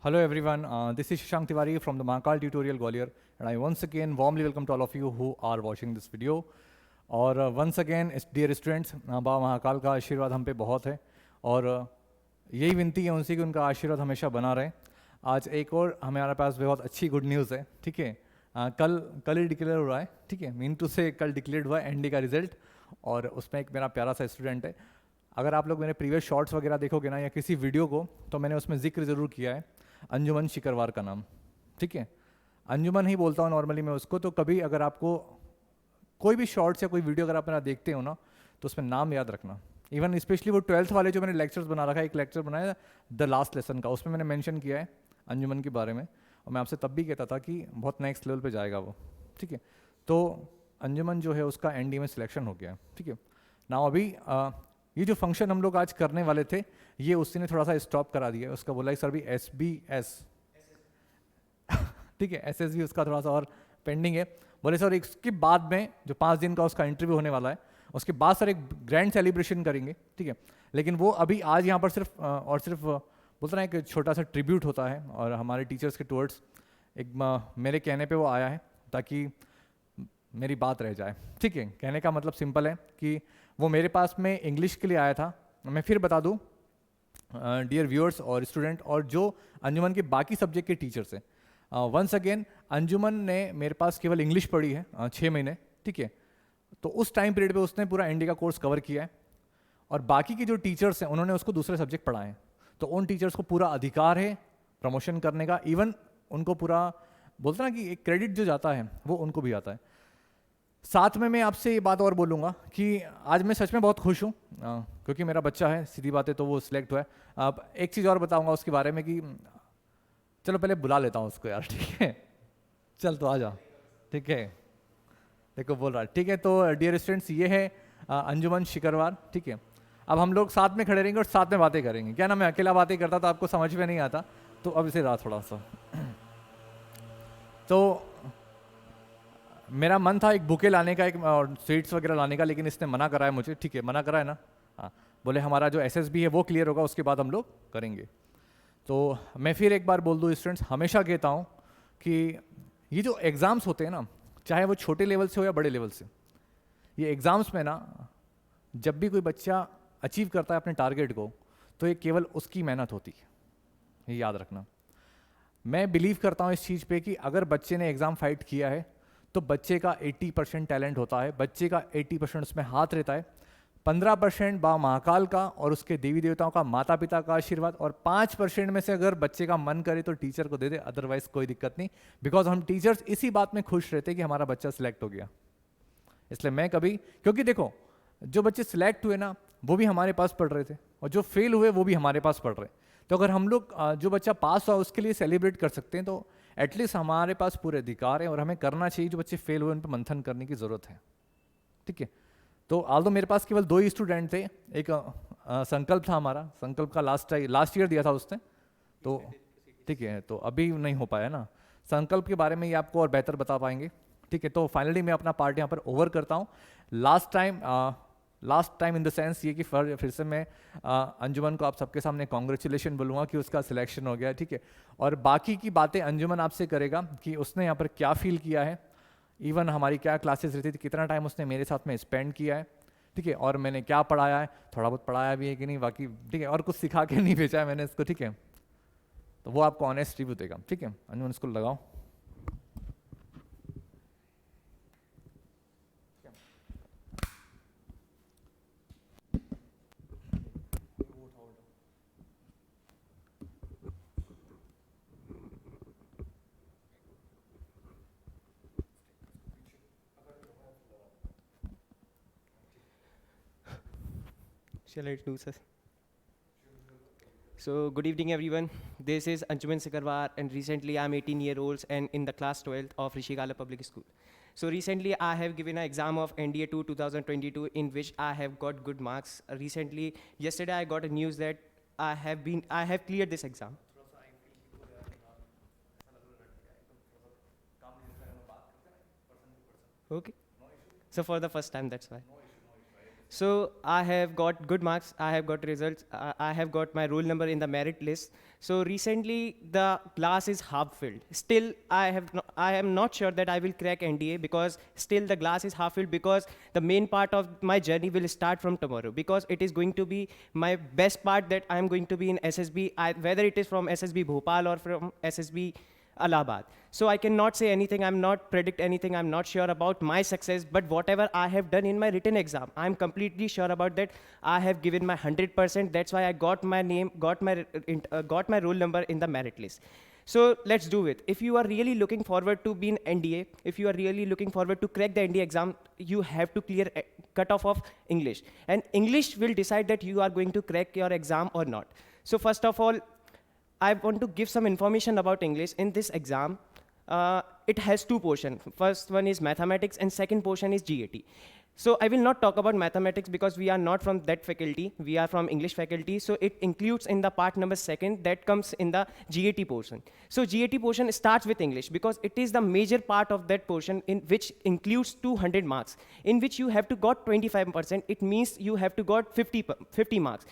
Hello everyone, this is Shashank Tiwari from the Mahakal Tutorial Gwalior, and I once again warmly welcome to all of you who are watching this video. और once again dear students, बाबा महाकाल का आशीर्वाद हम पे बहुत है और यही विनती है उनसे कि उनका आशीर्वाद हमेशा बना रहे। आज एक और हमारे पास बहुत अच्छी गुड न्यूज़ है, ठीक है। कल ही डिक्लेयर हो रहा है, ठीक है, मीन टू से कल डिक्लेयर हुआ है एनडी का रिजल्ट, और उसमें एक मेरा प्यारा सा स्टूडेंट है। अगर आप लोग मेरे प्रीवियस शॉर्ट्स वगैरह देखोगे ना या किसी वीडियो को, तो मैंने उसमें जिक्र ज़रूर किया है अंजुमन शिकरवार का नाम, ठीक है। अंजुमन ही बोलता हूँ नॉर्मली मैं उसको। तो कभी अगर आपको कोई भी शॉर्ट्स या कोई वीडियो अगर आप मेरा देखते हो ना, तो उसमें नाम याद रखना। इवन स्पेशली वो 12th वाले जो मैंने लेक्चर्स बना रखा है, एक लेक्चर बनाया द लास्ट लेसन का, उसमें मैंने मेंशन किया है अंजुमन के बारे में, और मैं आपसे तब भी कहता था कि बहुत नेक्स्ट लेवल पे जाएगा वो, ठीक है। तो अंजुमन जो है उसका एनडी में सिलेक्शन हो गया है, ठीक है ना। अभी ये जो फंक्शन हम लोग आज करने वाले थे, ये उसी ने थोड़ा सा स्टॉप करा दिया है। उसका बोला कि सर भी SBS ठीक है, SSB उसका थोड़ा सा और पेंडिंग है। बोले सर इसके बाद में जो 5 दिन का उसका इंटरव्यू होने वाला है, उसके बाद सर एक ग्रैंड सेलिब्रेशन करेंगे, ठीक है। लेकिन वो अभी आज यहाँ पर सिर्फ और सिर्फ बोलते ना एक छोटा सा ट्रिब्यूट होता है, और हमारे टीचर्स के टुवर्ड्स एक मेरे कहने पे वो आया है ताकि मेरी बात रह जाए, ठीक है। कहने का मतलब सिंपल है कि वो मेरे पास में इंग्लिश के लिए आया था। मैं फिर बता दूँ डियर व्यूअर्स और स्टूडेंट और जो अंजुमन के बाकी सब्जेक्ट के टीचर्स हैं, वंस अगेन अंजुमन ने मेरे पास केवल इंग्लिश पढ़ी है 6 महीने, ठीक है। तो उस टाइम पीरियड पे उसने पूरा एनडी का कोर्स कवर किया है, और बाकी के जो टीचर्स हैं उन्होंने उसको दूसरे सब्जेक्ट पढ़ाए हैं। तो उन टीचर्स को पूरा अधिकार है प्रमोशन करने का। इवन उनको पूरा बोलते ना कि एक क्रेडिट जो जाता है वो उनको भी आता है। साथ में मैं आपसे ये बात और बोलूँगा कि आज मैं सच में बहुत खुश हूँ, क्योंकि मेरा बच्चा है, सीधी बात है, तो वो सिलेक्ट हुआ है। अब एक चीज़ और बताऊँगा उसके बारे में कि चलो पहले बुला लेता हूँ उसको यार, ठीक है। चल तो आ जा, ठीक है। देखो बोल रहा है, ठीक है। तो डियर स्टूडेंट्स, ये है अंजुमन शिकरवार, ठीक है। अब हम लोग साथ में खड़े रहेंगे और साथ में बातें करेंगे। क्या ना मैं अकेला बातें करता तो आपको समझ में नहीं आता, तो अब इसे रहा थोड़ा सा तो मेरा मन था एक बुके लाने का, एक और स्वीट्स वगैरह लाने का, लेकिन इसने मना करा है मुझे, ठीक है। मना करा है ना, हाँ। बोले हमारा जो SSB है वो क्लियर होगा, उसके बाद हम लोग करेंगे। तो मैं फिर एक बार बोल दूँ स्टूडेंट्स, हमेशा कहता हूँ कि ये जो एग्ज़ाम्स होते हैं ना, चाहे वो छोटे लेवल से हो या बड़े लेवल से, ये एग्ज़ाम्स में ना जब भी कोई बच्चा अचीव करता है अपने टारगेट को, तो ये केवल उसकी मेहनत होती है, ये याद रखना। मैं बिलीव करता हूँ इस चीज़ पे कि अगर बच्चे ने एग्ज़ाम फाइट किया है तो बच्चे का 80% टैलेंट होता है, बच्चे का 80% उसमें हाथ रहता है, 15% बा महाकाल का और उसके देवी देवताओं का, माता पिता का आशीर्वाद, और 5% में से अगर बच्चे का मन करे तो टीचर को दे दे, अदरवाइज कोई दिक्कत नहीं। बिकॉज हम टीचर्स इसी बात में खुश रहते कि हमारा बच्चा सिलेक्ट हो गया। इसलिए मैं कभी, क्योंकि देखो जो बच्चे सिलेक्ट हुए ना वो भी हमारे पास पढ़ रहे थे, और जो फेल हुए वो भी हमारे पास पढ़ रहे। तो अगर हम लोग जो बच्चा पास हुआ उसके लिए सेलिब्रेट कर सकते हैं, तो एटलीस्ट हमारे पास पूरे अधिकार है और हमें करना चाहिए। जो बच्चे फेल हुए उन पर मंथन करने की ज़रूरत है, ठीक है। तो आल्दो मेरे पास केवल 2 ही स्टूडेंट थे। एक संकल्प था हमारा, संकल्प का लास्ट ईयर दिया था उसने, तो ठीक है। तो अभी नहीं हो पाया ना, संकल्प के बारे में ये आपको और बेहतर बता पाएंगे, ठीक है। तो फाइनली मैं अपना पार्ट यहाँ पर ओवर करता हूँ। Last time in the sense ये कि फिर से मैं अंजुमन को आप सबके सामने कॉन्ग्रेचुलेशन बोलूँगा कि उसका सिलेक्शन हो गया, ठीक है। और बाकी की बातें अंजुमन आपसे करेगा कि उसने यहाँ पर क्या फील किया है, इवन हमारी क्या क्लासेस रहती थी, कितना टाइम उसने मेरे साथ में स्पेंड किया है, ठीक है। और मैंने क्या पढ़ाया है, थोड़ा बहुत पढ़ाया भी है कि नहीं बाकी, ठीक है। और कुछ सिखा के नहीं भेजा है मैंने इसको, ठीक है। तो वो आपको ऑनेस्ट रिव्यू देगा, ठीक है। अंजुमन इसको लगाओ। Shall I do, sir? So, good evening, everyone. This is Anjuman Sikarwar, and recently I'm 18 years old and in the class 12th of Rishigala Public School. So, recently I have given an exam of NDA 2 2022 in which I have got good marks. Yesterday I got a news that I have cleared this exam. Okay. So, for the first time, that's why. So I have got good marks, I have got results, I have got my roll number in the merit list. So recently the glass is half filled. Still I am not sure that I will crack NDA, because still the glass is half filled, because the main part of my journey will start from tomorrow, because it is going to be my best part that I am going to be in SSB, whether it is from SSB Bhopal or from SSB Allahabad. So I cannot say anything, I'm not predict anything, I'm not sure about my success, but whatever I have done in my written exam, I'm completely sure about that. I have given my 100%, that's why I got my name, got my roll number in the merit list. So let's do it. If you are really looking forward to be in NDA, if you are really looking forward to crack the NDA exam, you have to clear cutoff of English. And English will decide that you are going to crack your exam or not. So first of all, I want to give some information about English. In this exam, it has two portions. First one is mathematics and second portion is GAT. So I will not talk about mathematics because we are not from that faculty, we are from English faculty. So it includes in the part number second, that comes in the GAT portion. So GAT portion starts with English because it is the major part of that portion, in which includes 200 marks, in which you have to got 25%. It means you have to got 50 marks.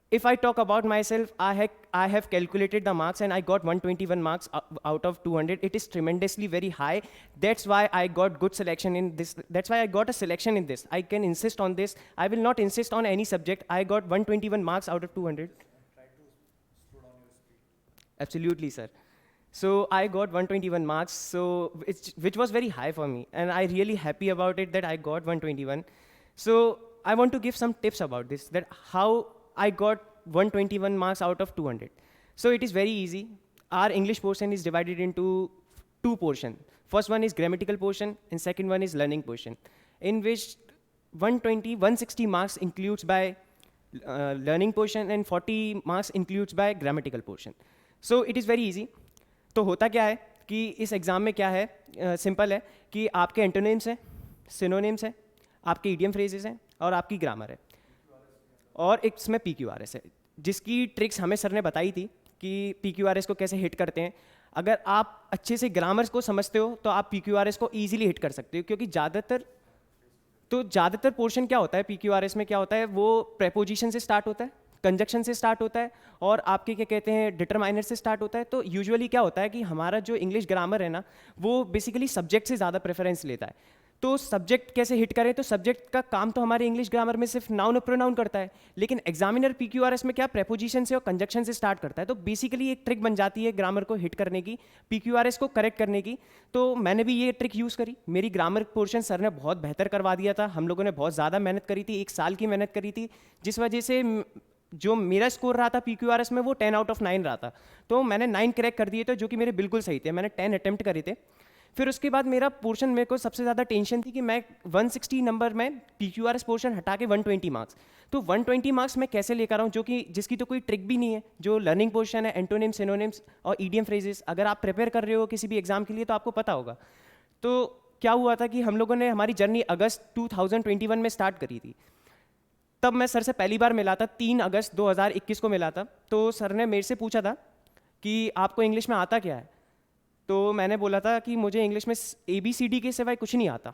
If I talk about myself, I have calculated the marks and I got 121 marks out of 200. It is tremendously very high. That's why I got good selection in this. That's why I got a selection in this. I can insist on this. I will not insist on any subject. I got 121 marks out of 200. Absolutely, sir. So I got 121 marks, so which was very high for me. And I really happy about it that I got 121. So I want to give some tips about this, that how I got 121 marks out of 200. So it is very easy. Our English portion is divided into two portions. First one is grammatical portion and second one is learning portion, in which 160 marks includes by learning portion and 40 marks includes by grammatical portion. So it is very easy. तो होता क्या है कि इस exam में क्या है, simple है कि आपके एंटोनिम्स हैं, सिनोनिम्स हैं, आपके इडियम फ्रेजेस हैं और आपकी ग्रामर है, और एक इसमें PQRS है, जिसकी ट्रिक्स हमें सर ने बताई थी कि PQRS को कैसे हिट करते हैं. अगर आप अच्छे से ग्रामर्स को समझते हो तो आप PQRS को ईजिली हिट कर सकते हो, क्योंकि ज़्यादातर पोर्शन क्या होता है PQRS में, क्या होता है वो प्रेपोजिशन से स्टार्ट होता है, कंजक्शन से स्टार्ट होता है और आपके क्या कहते हैं डिटरमाइनर से स्टार्ट होता है. तो यूजुअली क्या होता है कि हमारा जो इंग्लिश ग्रामर है ना, वो बेसिकली सब्जेक्ट से ज़्यादा प्रेफरेंस लेता है. तो सब्जेक्ट कैसे हिट करें, तो सब्जेक्ट का काम तो हमारे इंग्लिश ग्रामर में सिर्फ नाउन और प्रोनाउन करता है, लेकिन एग्जामिनर PQRS में क्या प्रेपोजिशन से और कंजक्शन से स्टार्ट करता है. तो बेसिकली एक ट्रिक बन जाती है ग्रामर को हिट करने की, PQRS को करेक्ट करने की. तो मैंने भी ये ट्रिक यूज़ करी. मेरी ग्रामर पोर्शन सर ने बहुत बेहतर करवा दिया था. हम लोगों ने बहुत ज़्यादा मेहनत करी थी, 1 साल की मेहनत करी थी, जिस वजह से जो मेरा स्कोर रहा था PQRS में वो 10 आउट ऑफ 9 रहा था. तो मैंने 9 क्रैक कर दिए थे, जो कि मेरे बिल्कुल सही थे. मैंने 10 अटैम्प्ट करे थे. फिर उसके बाद मेरा पोर्शन, मेरे को सबसे ज़्यादा टेंशन थी कि मैं 160 नंबर में PQRS पोर्शन हटा के 120 मार्क्स, तो 120 मार्क्स मैं कैसे लेकर आऊँ, जिसकी तो कोई ट्रिक भी नहीं है. जो लर्निंग पोर्शन है, एंटोनिम्स, सिनोनिम्स और ईडियम फ्रेजेस, अगर आप प्रिपेयर कर रहे हो किसी भी एग्जाम के लिए तो आपको पता होगा. तो क्या हुआ था कि हम लोगों ने हमारी जर्नी अगस्त 2021 में स्टार्ट करी थी. तब मैं सर से पहली बार मिला था, 3 अगस्त 2021 को मिला था. तो सर ने मेरे से पूछा था कि आपको इंग्लिश में आता क्या है. तो मैंने बोला था कि मुझे इंग्लिश में ABCD के सिवाय कुछ नहीं आता,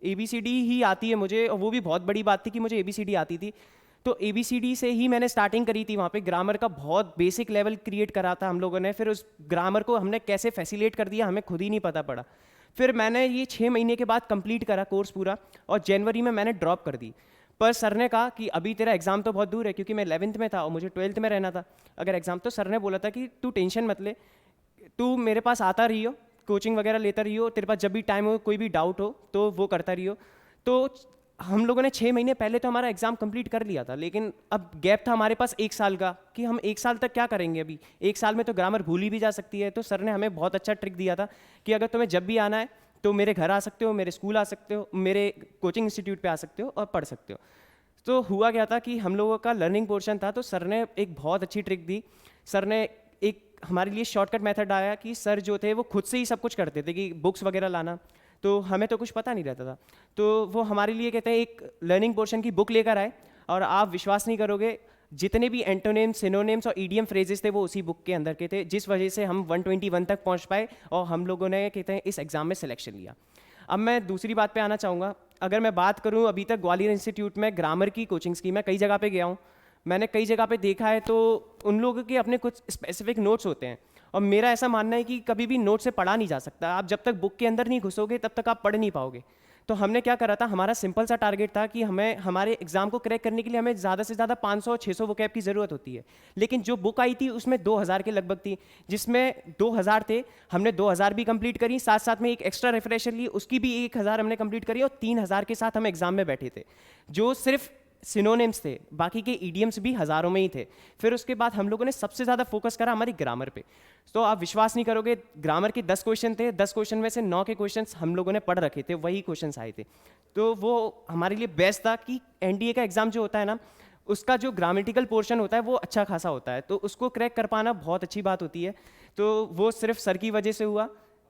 ABCD ही आती है मुझे, और वो भी बहुत बड़ी बात थी कि मुझे ABCD आती थी. तो ABCD से ही मैंने स्टार्टिंग करी थी. वहाँ पे ग्रामर का बहुत बेसिक लेवल क्रिएट करा था हम लोगों ने. फिर उस ग्रामर को हमने कैसे फैसिलिटेट कर दिया हमें खुद ही नहीं पता पड़ा. फिर मैंने ये 6 महीने के बाद कंप्लीट करा कोर्स पूरा, और जनवरी में मैंने ड्रॉप कर दी. पर सर ने कहा कि अभी तेरा एग्ज़ाम तो बहुत दूर है, क्योंकि मैं 11th में था और मुझे 12th में रहना था अगर एग्ज़ाम. तो सर ने बोला था कि तू टेंशन मत ले, तू मेरे पास आता रही हो, कोचिंग वगैरह लेता रही हो, तेरे पास जब भी टाइम हो, कोई भी डाउट हो तो वो करता रही हो. तो हम लोगों ने 6 महीने पहले तो हमारा एग्ज़ाम कंप्लीट कर लिया था, लेकिन अब गैप था हमारे पास 1 साल का कि हम 1 साल तक क्या करेंगे. अभी 1 साल में तो ग्रामर भूली भी जा सकती है. तो सर ने हमें बहुत अच्छा ट्रिक दिया था कि अगर तुम्हें जब भी आना है तो मेरे घर आ सकते हो, मेरे स्कूल आ सकते हो, मेरे कोचिंग इंस्टीट्यूट पर आ सकते हो और पढ़ सकते हो. तो हुआ क्या था कि हम लोगों का लर्निंग पोर्शन था, तो सर ने एक बहुत अच्छी ट्रिक दी. सर ने एक हमारे लिए शॉर्टकट मेथड आया कि सर जो थे वो खुद से ही सब कुछ करते थे, कि बुक्स वगैरह लाना, तो हमें तो कुछ पता नहीं रहता था. तो वो हमारे लिए कहते हैं एक लर्निंग पोर्शन की बुक लेकर आए, और आप विश्वास नहीं करोगे जितने भी एंटोनिम्स, सिनोनिम्स और ईडियम फ्रेजेस थे वो उसी बुक के अंदर के थे, जिस वजह से हम 121 तक पहुँच पाए और हम लोगों ने कहते हैं इस एग्ज़ाम में सिलेक्शन लिया. अब मैं दूसरी बात पे आना चाहूँगा. अगर मैं बात करूं, अभी तक ग्वालियर इंस्टीट्यूट में ग्रामर की कोचिंग्स की मैं कई जगह पे गया हूं, मैंने कई जगह पे देखा है, तो उन लोगों के अपने कुछ स्पेसिफिक नोट्स होते हैं, और मेरा ऐसा मानना है कि कभी भी नोट से पढ़ा नहीं जा सकता। आप जब तक बुक के अंदर नहीं घुसोगे तब तक आप पढ़ नहीं पाओगे। तो हमने क्या करा था, हमारा सिंपल सा टारगेट था कि हमें हमारे एग्जाम को क्रैक करने के लिए हमें ज़्यादा से ज़्यादा 500-600 वोकैब की ज़रूरत होती है, लेकिन जो बुक आई थी उसमें 2000 के लगभग थी, जिसमें 2000 थे, हमने 2000 भी कंप्लीट करी, साथ साथ में एक एक्स्ट्रा रिफ्रेशर ली, उसकी भी 1000 हमने कंप्लीट करी, और 3000 के साथ हम एग्जाम में बैठे थे, जो सिर्फ सिनोनिम्स थे, बाकी के ईडियम्स भी हज़ारों में ही थे। फिर उसके बाद हम लोगों ने सबसे ज़्यादा फोकस करा हमारी ग्रामर पे। तो आप विश्वास नहीं करोगे, ग्रामर के 10 क्वेश्चन थे, 10 क्वेश्चन में से 9 के क्वेश्चंस हम लोगों ने पढ़ रखे थे, वही क्वेश्चंस आए थे। तो वो हमारे लिए बेस्ट था कि एनडीए का एग्ज़ाम जो होता है ना, उसका जो ग्रामेटिकल पोर्शन होता है वो अच्छा खासा होता है, तो उसको क्रैक कर पाना बहुत अच्छी बात होती है। तो वो सिर्फ सर की वजह से हुआ,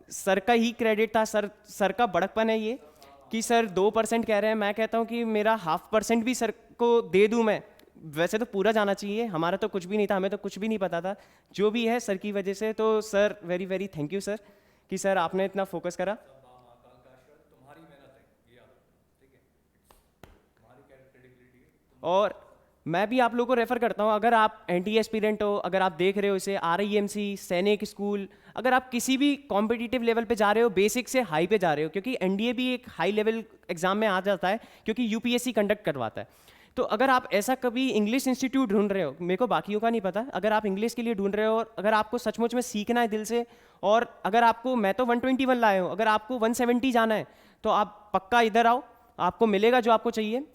सर का ही क्रेडिट था, सर का बड़कपन है ये कि सर 2% कह रहे हैं, मैं कहता हूँ कि मेरा 0.5% भी सर को दे दूँ मैं, वैसे तो पूरा जाना चाहिए, हमारा तो कुछ भी नहीं था, हमें तो कुछ भी नहीं पता था, जो भी है सर की वजह से। तो sir very very thank you sir, कि सर आपने इतना फोकस करा। और मैं भी आप लोगों को रेफर करता हूँ, अगर आप एनटीए एस्पिरेंट हो, अगर आप देख रहे हो इसे, आरआईएमसी, सैनिक स्कूल, अगर आप किसी भी कॉम्पिटिटिव लेवल पे जा रहे हो, बेसिक से हाई पे जा रहे हो, क्योंकि एनडीए भी एक हाई लेवल एग्जाम में आ जाता है, क्योंकि यूपीएससी कंडक्ट करवाता है। तो अगर आप ऐसा कभी इंग्लिश इंस्टीट्यूट ढूंढ रहे हो, मेरे को बाकियों का नहीं पता, अगर आप इंग्लिश के लिए ढूंढ रहे हो और अगर आपको सचमुच में सीखना है दिल से, और अगर आपको, मैं तो 121 लाए हूँ, अगर आपको 170 जाना है तो आप पक्का इधर आओ, आपको मिलेगा जो आपको चाहिए,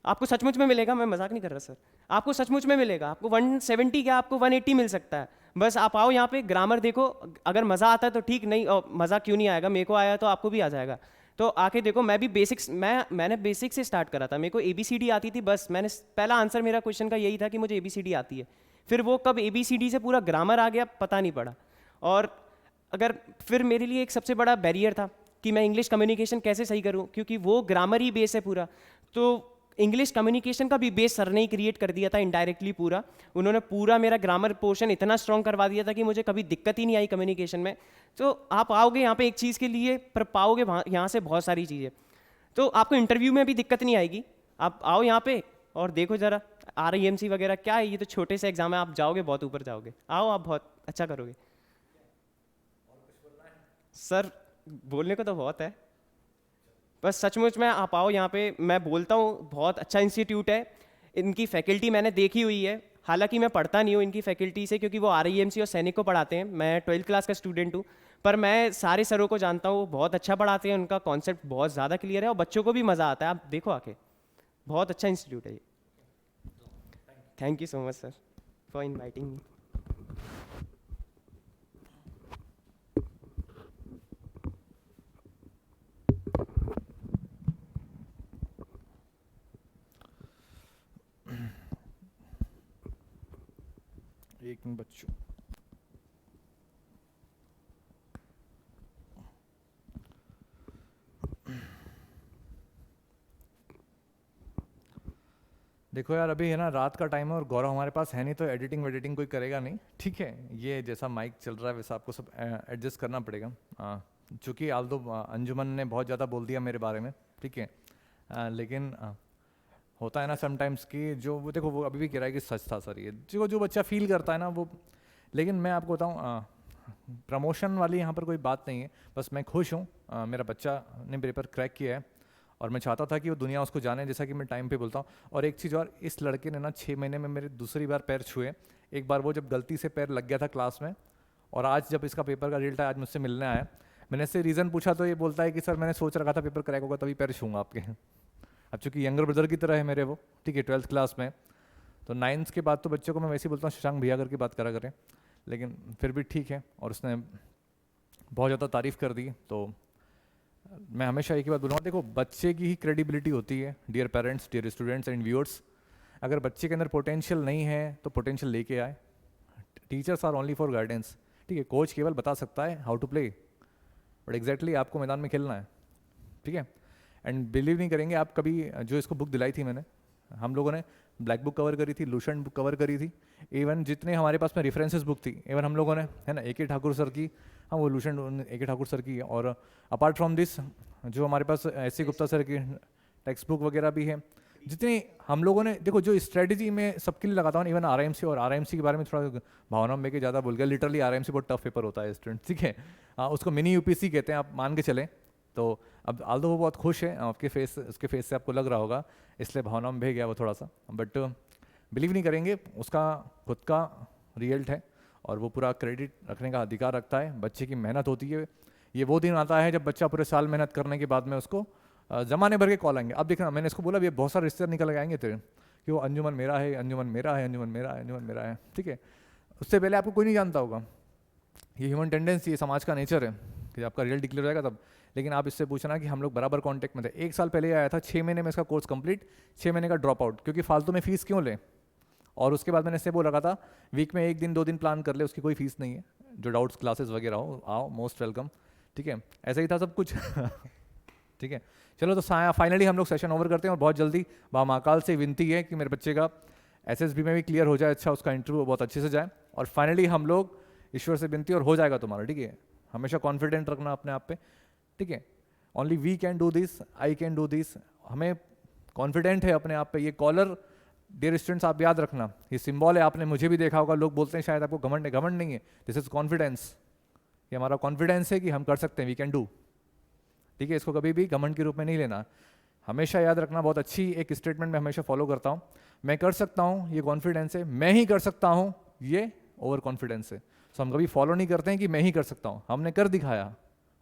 आपको सचमुच में मिलेगा, मैं मजाक नहीं कर रहा सर, आपको सचमुच में मिलेगा, आपको 170 क्या आपको 180 मिल सकता है। बस आप आओ यहाँ पे, ग्रामर देखो, अगर मज़ा आता है तो ठीक, नहीं और मज़ा क्यों नहीं आएगा, मेरे को आया तो आपको भी आ जाएगा। तो आके देखो, मैं भी बेसिक्स, मैंने बेसिक से स्टार्ट करा था, मेरे को ABCD आती थी, बस मैंने पहला आंसर मेरा क्वेश्चन का यही था कि मुझे ABCD आती है, फिर वो कब ABCD से पूरा ग्रामर आ गया पता नहीं पड़ा। और अगर फिर मेरे लिए एक सबसे बड़ा बैरियर था कि मैं इंग्लिश कम्युनिकेशन कैसे सही करूँ, क्योंकि वो ग्रामर ही बेस है पूरा, तो इंग्लिश कम्युनिकेशन का भी बेस सर ने ही क्रिएट कर दिया था इनडायरेक्टली पूरा, उन्होंने पूरा मेरा ग्रामर पोर्शन इतना स्ट्रॉन्ग करवा दिया था कि मुझे कभी दिक्कत ही नहीं आई कम्युनिकेशन में। तो आप आओगे यहाँ पे एक चीज़ के लिए, पर पाओगे यहाँ से बहुत सारी चीज़ें, तो आपको इंटरव्यू में भी दिक्कत नहीं आएगी। आप आओ यहाँ पे और देखो ज़रा, RIMC वगैरह क्या है, ये तो छोटे से एग्जाम है, आप जाओगे बहुत ऊपर जाओगे, आओ आप बहुत अच्छा करोगे। सर बोलने को तो बहुत है, बस सचमुच में आप आओ यहाँ पे, मैं बोलता हूँ बहुत अच्छा इंस्टीट्यूट है, इनकी फैकल्टी मैंने देखी हुई है, हालांकि मैं पढ़ता नहीं हूँ इनकी फैकल्टी से, क्योंकि वो RIMC और सैनिक को पढ़ाते हैं, मैं 12th क्लास का स्टूडेंट हूँ, पर मैं सारे सरों को जानता हूँ, बहुत अच्छा पढ़ाते हैं, उनका कॉन्सेप्ट बहुत ज़्यादा क्लियर है और बच्चों को भी मज़ा आता है, आप देखो आके, बहुत अच्छा इंस्टीट्यूट है ये। Thank you so much sir for inviting me. एक मिनट बच्चों, देखो यार, अभी है ना रात का टाइम है और गौरव हमारे पास है नहीं, तो एडिटिंग वेडिटिंग कोई करेगा नहीं, ठीक है, ये जैसा माइक चल रहा है वैसा आपको सब एडजस्ट करना पड़ेगा। चूँकि आल्दो अंजुमन ने बहुत ज़्यादा बोल दिया मेरे बारे में, ठीक है, लेकिन होता है ना समटाइम्स कि जो वो, देखो वो अभी भी कह रहा है कि सच था सर, ये जो बच्चा फील करता है ना वो, लेकिन मैं आपको बताऊँ, प्रमोशन वाली यहाँ पर कोई बात नहीं है, बस मैं खुश हूँ, मेरा बच्चा ने पेपर क्रैक किया है और मैं चाहता था कि वो दुनिया उसको जाने, जैसा कि मैं टाइम पे बोलता हूँ। और एक चीज़ और, इस लड़के ने ना 6 महीने में मेरे दूसरी बार पैर छुए, एक बार वो जब गलती से पैर लग गया था क्लास में, और आज जब इसका पेपर का रिजल्ट आज मुझसे मिलने आया, मैंने इससे रीज़न पूछा तो ये बोलता है कि सर मैंने सोच रखा था पेपर क्रैक होगा तभी पैर छूँगा आपके। अब चूँकि यंगर ब्रदर की तरह है मेरे वो, ठीक है, 12th क्लास में, तो 9th के बाद तो बच्चों को मैं वैसे ही बोलता हूँ शशांक भैया करके बात करा करें, लेकिन फिर भी ठीक है, और उसने बहुत ज़्यादा तारीफ़ कर दी। तो मैं हमेशा एक ही बात बोलूँगा, देखो बच्चे की ही क्रेडिबिलिटी होती है, dear parents, dear students and viewers, अगर बच्चे के अंदर पोटेंशियल नहीं है तो पोटेंशियल लेके आए, teachers are only for guidance, ठीक है, कोच केवल बता सकता है how to play, but exactly आपको मैदान में खेलना है, ठीक है। एंड बिलीव नहीं करेंगे आप, कभी जो इसको बुक दिलाई थी मैंने, हम लोगों ने ब्लैक बुक कवर करी थी, लूशन बुक कवर करी थी, इवन जितने हमारे पास में रेफरेंसेस बुक थी, इवन हम लोगों ने, है ना, AK ठाकुर सर की, हाँ वो लूशन AK ठाकुर सर की है, और अपार्ट फ्रॉम दिस जो हमारे पास SC गुप्ता सर की टेक्स्ट बुक वगैरह भी है। जितने हम लोगों ने देखो जो स्ट्रेटजी में सबके लिए लगाता हूँ, इवन आरआईएमसी, और आरआईएमसी के बारे में थोड़ा भावना में के ज़्यादा बोल गया, लिटरली आरआईएमसी बहुत टफ पेपर होता है स्टूडेंट, ठीक है। उसको मिनी यूपीसी कहते हैं, आप मान के चलें। तो अब आल्दो वो बहुत खुश है, आपके फेस, उसके फेस से आपको लग रहा होगा, इसलिए भावना में बह गया वो थोड़ा सा, बट बिलीव नहीं करेंगे, उसका खुद का रिजल्ट है और वो पूरा क्रेडिट रखने का अधिकार रखता है। बच्चे की मेहनत होती है, ये वो दिन आता है जब बच्चा पूरे साल मेहनत करने के बाद में उसको जमाने भर के कॉल आएंगे। अब देखना, मैंने इसको बोला ये बहुत सारे रिश्तेदार निकल के आएंगे तेरे कि वो अंजुमन मेरा है, अंजुमन मेरा है, अंजुमन मेरा है, अंजुमन मेरा है, ठीक है। उससे पहले आपको कोई नहीं जानता होगा, ये ह्यूमन टेंडेंसी है, समाज का नेचर है कि आपका रिजल्ट डिक्लेयर हो जाएगा तब। लेकिन आप इससे पूछना कि हम लोग बराबर कांटेक्ट में थे। 1 साल पहले आया था, 6 महीने में इसका कोर्स कंप्लीट, 6 महीने का ड्रॉप आउट, क्योंकि फालतू में फीस क्यों ले। और उसके बाद मैंने इससे बोल रखा था वीक में 1 दिन 2 दिन प्लान कर ले, उसकी कोई फीस नहीं है, जो डाउट्स क्लासेस वगैरह हो आओ, मोस्ट वेलकम, ठीक है। ऐसा ही था सब कुछ ठीक है। चलो तो फाइनली हम लोग सेशन ओवर करते हैं, और बहुत जल्दी बा महाकाल से विनती है कि मेरे बच्चे का एसएसबी में भी क्लियर हो जाए, अच्छा उसका इंटरव्यू बहुत अच्छे से जाए, और फाइनली हम लोग ईश्वर से विनती, और हो जाएगा तुम्हारा, ठीक है। हमेशा कॉन्फिडेंट रखना अपने आप पे, ठीक है। Only we can do this, I can do this, हमें कॉन्फिडेंट है अपने आप पे। ये कॉलर डियर स्टूडेंट्स आप याद रखना, ये सिंबल है, आपने मुझे भी देखा होगा, लोग बोलते हैं शायद आपको घमंड है, घमंड नहीं है, दिस इज कॉन्फिडेंस। ये हमारा कॉन्फिडेंस है कि हम कर सकते हैं, वी कैन डू, ठीक है। इसको कभी भी घमंड के रूप में नहीं लेना, हमेशा याद रखना। बहुत अच्छी एक स्टेटमेंट मैं हमेशा फॉलो करता हूँ, मैं कर सकता हूँ, ये कॉन्फिडेंस है, मैं ही कर सकता हूँ, ये ओवर कॉन्फिडेंस है। सो हम कभी फॉलो नहीं करते हैं कि मैं ही कर सकता हूँ, हमने कर दिखाया,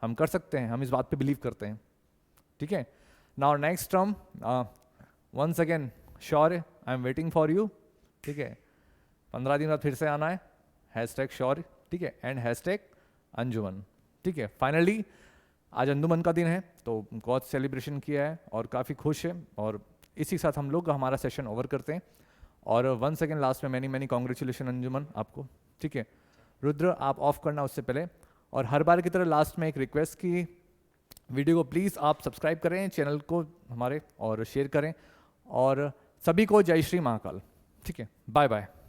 हम कर सकते हैं, हम इस बात पे बिलीव करते हैं, ठीक है। Now next term, once again sure, I am waiting for you, ठीक है। 15 दिन बाद फिर से आना है, #श्योर, ठीक है, एंड #अंजुमन, ठीक है। फाइनली आज अंजुमन का दिन है, तो गॉड सेलिब्रेशन किया है और काफ़ी खुश है, और इसी के साथ हम लोग हमारा सेशन ओवर करते हैं। और वंस अगेन लास्ट में मैनी कॉन्ग्रेचुलेशन अंजुमन आपको, ठीक है। रुद्र आप ऑफ करना उससे पहले, और हर बार की तरह लास्ट में एक रिक्वेस्ट की वीडियो को प्लीज़ आप सब्सक्राइब करें चैनल को हमारे, और शेयर करें, और सभी को जय श्री महाकाल, ठीक है। Bye bye.